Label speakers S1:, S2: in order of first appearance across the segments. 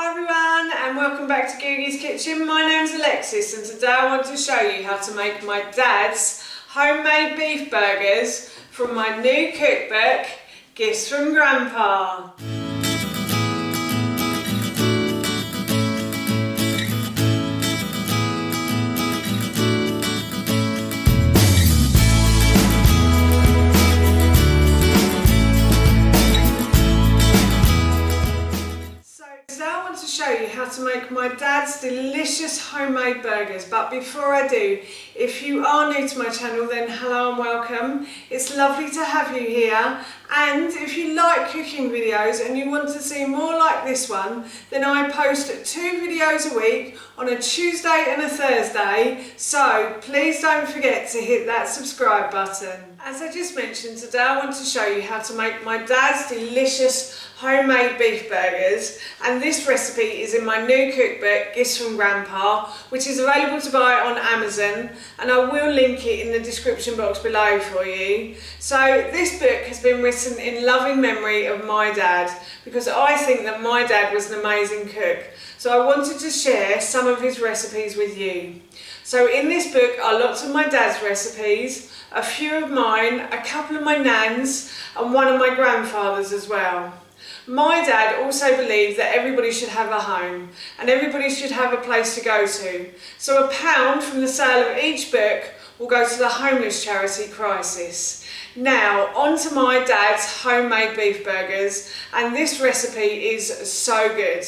S1: Hi everyone and welcome back to Googie's Kitchen. My name's Alexis and today I want to show you how to make my dad's homemade beef burgers from my new cookbook, Gifts from Grandpa. To show you how to make my dad's delicious homemade burgers, but before I do, if you are new to my channel, then hello and welcome. It's lovely to have you here, and if you like cooking videos and you want to see more like this one, then I post 2 videos a week on a Tuesday and a Thursday, so please don't forget to hit that subscribe button. As I just mentioned, today I want to show you how to make my dad's delicious homemade beef burgers, and this recipe is in my new cookbook, Gifts from Grandpa, which is available to buy on Amazon, and I will link it in the description box below for you. So this book has been written in loving memory of my dad, because I think that my dad was an amazing cook. So I wanted to share some of his recipes with you. So in this book are lots of my dad's recipes, a few of mine, a couple of my nan's, and one of my grandfather's as well. My dad also believed that everybody should have a home and everybody should have a place to go to. So £1 from the sale of each book will go to the homeless charity Crisis. Now on to my dad's homemade beef burgers, and this recipe is so good.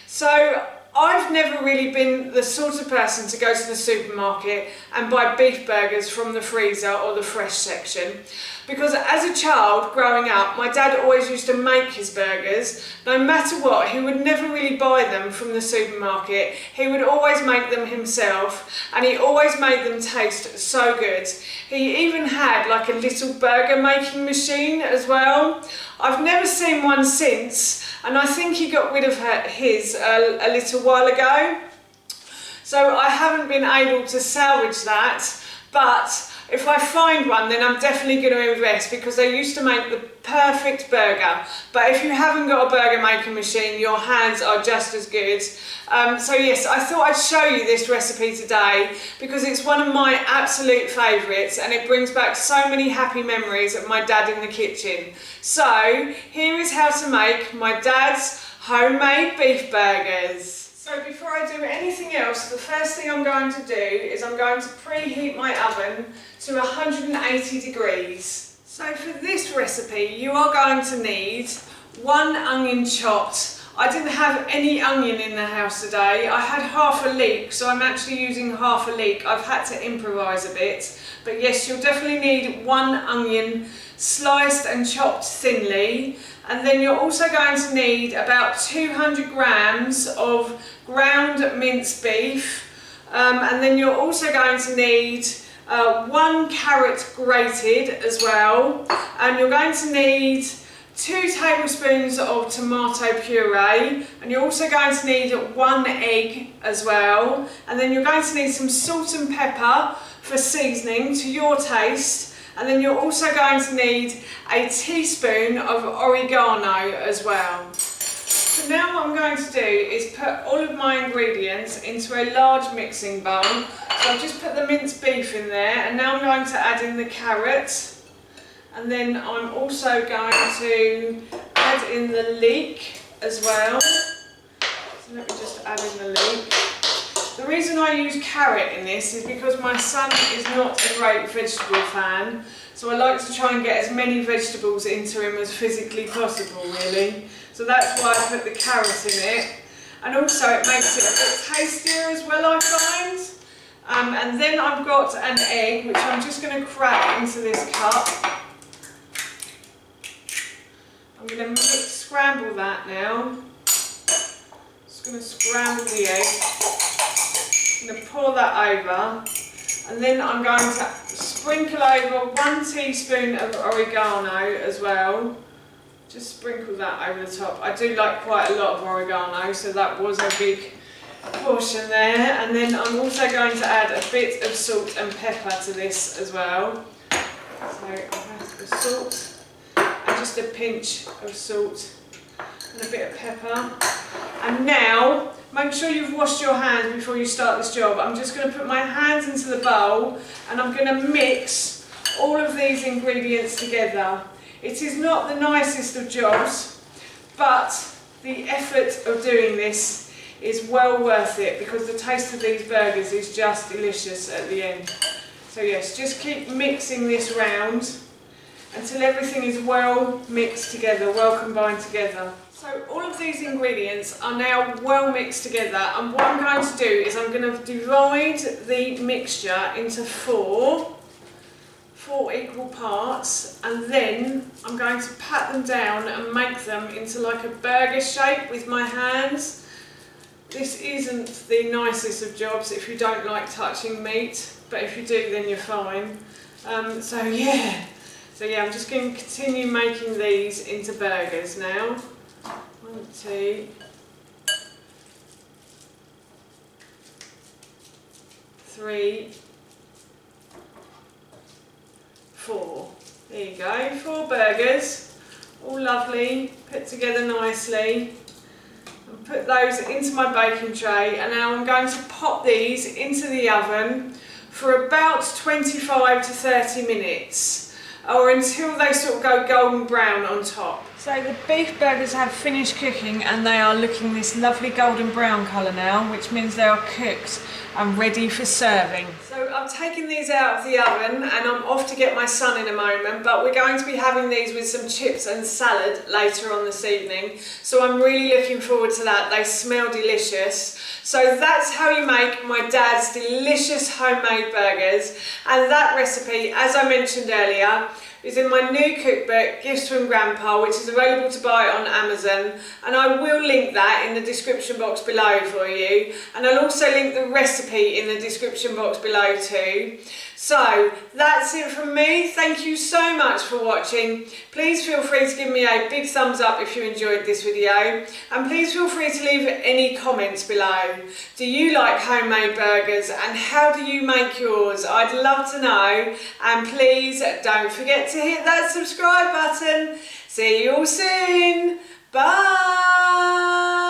S1: So I've never really been the sort of person to go to the supermarket and buy beef burgers from the freezer or the fresh section, because as a child growing up, my dad always used to make his burgers. No matter what, he would never really buy them from the supermarket. He would always make them himself, and he always made them taste so good. He even had like a little burger making machine as well. I've never seen one since, and I think he got rid of his a little while ago. So I haven't been able to salvage that, but if I find one, then I'm definitely going to invest, because they used to make the perfect burger. But if you haven't got a burger making machine, your hands are just as good. So yes, I thought I'd show you this recipe today because it's one of my absolute favourites, and it brings back so many happy memories of my dad in the kitchen. So here is how to make my dad's homemade beef burgers. So before I do anything else, the first thing I'm going to do is I'm going to preheat my oven to 180 degrees. So for this recipe, you are going to need 1 onion chopped. I didn't have any onion in the house today. I had half a leek, so I'm actually using half a leek. I've had to improvise a bit. But yes, you'll definitely need 1 onion sliced and chopped thinly. And then you're also going to need about 200 grams of ground minced beef. And then you're also going to need 1 carrot grated as well. And you're going to need 2 tablespoons of tomato puree, and you're also going to need 1 egg as well. And then you're going to need some salt and pepper for seasoning to your taste. And then you're also going to need a teaspoon of oregano as well. So now what I'm going to do is put all of my ingredients into a large mixing bowl. So I've just put the minced beef in there, and now I'm going to add in the carrot. And then I'm also going to add in the leek as well. So let me just add in the leek. The reason I use carrot in this is because my son is not a great vegetable fan, so I like to try and get as many vegetables into him as physically possible, really. So that's why I put the carrot in it. And also it makes it a bit tastier as well, I find. And then I've got an egg, which I'm just going to crack into this cup. I'm going to scramble that now. Just going to scramble the egg. I'm going to pour that over, and then I'm going to sprinkle over 1 teaspoon of oregano as well. Just sprinkle that over the top. I do like quite a lot of oregano, so that was a big portion there. And then I'm also going to add a bit of salt and pepper to this as well. So I have the salt and just a pinch of salt and a bit of pepper. And now, make sure you've washed your hands before you start this job. I'm just going to put my hands into the bowl and I'm going to mix all of these ingredients together. It is not the nicest of jobs, but the effort of doing this is well worth it because the taste of these burgers is just delicious at the end. So yes, just keep mixing this round until everything is well mixed together, well combined together. So all of these ingredients are now well mixed together, and what I'm going to do is I'm going to divide the mixture into four equal parts, and then I'm going to pat them down and make them into like a burger shape with my hands. This isn't the nicest of jobs if you don't like touching meat, but if you do then you're fine. So yeah, I'm just going to continue making these into burgers now. 1, 2, 3, 4. There you go, 4 burgers, all lovely, put together nicely. And put those into my baking tray, and now I'm going to pop these into the oven for about 25 to 30 minutes, or until they sort of go golden brown on top. So the beef burgers have finished cooking and they are looking this lovely golden brown colour now, which means they are cooked and ready for serving. So I've taken these out of the oven and I'm off to get my son in a moment, but we're going to be having these with some chips and salad later on this evening. So I'm really looking forward to that. They smell delicious. So that's how you make my dad's delicious homemade burgers. And that recipe, as I mentioned earlier, is in my new cookbook, Gifts from Grandpa, which is available to buy on Amazon, and I will link that in the description box below for you, and I'll also link the recipe in the description box below too. So that's it from me. Thank you so much for watching. Please feel free to give me a big thumbs up if you enjoyed this video, and please feel free to leave any comments below. Do you like homemade burgers, and how do you make yours? I'd love to know, and please don't forget to hit that subscribe button. See you all soon. Bye.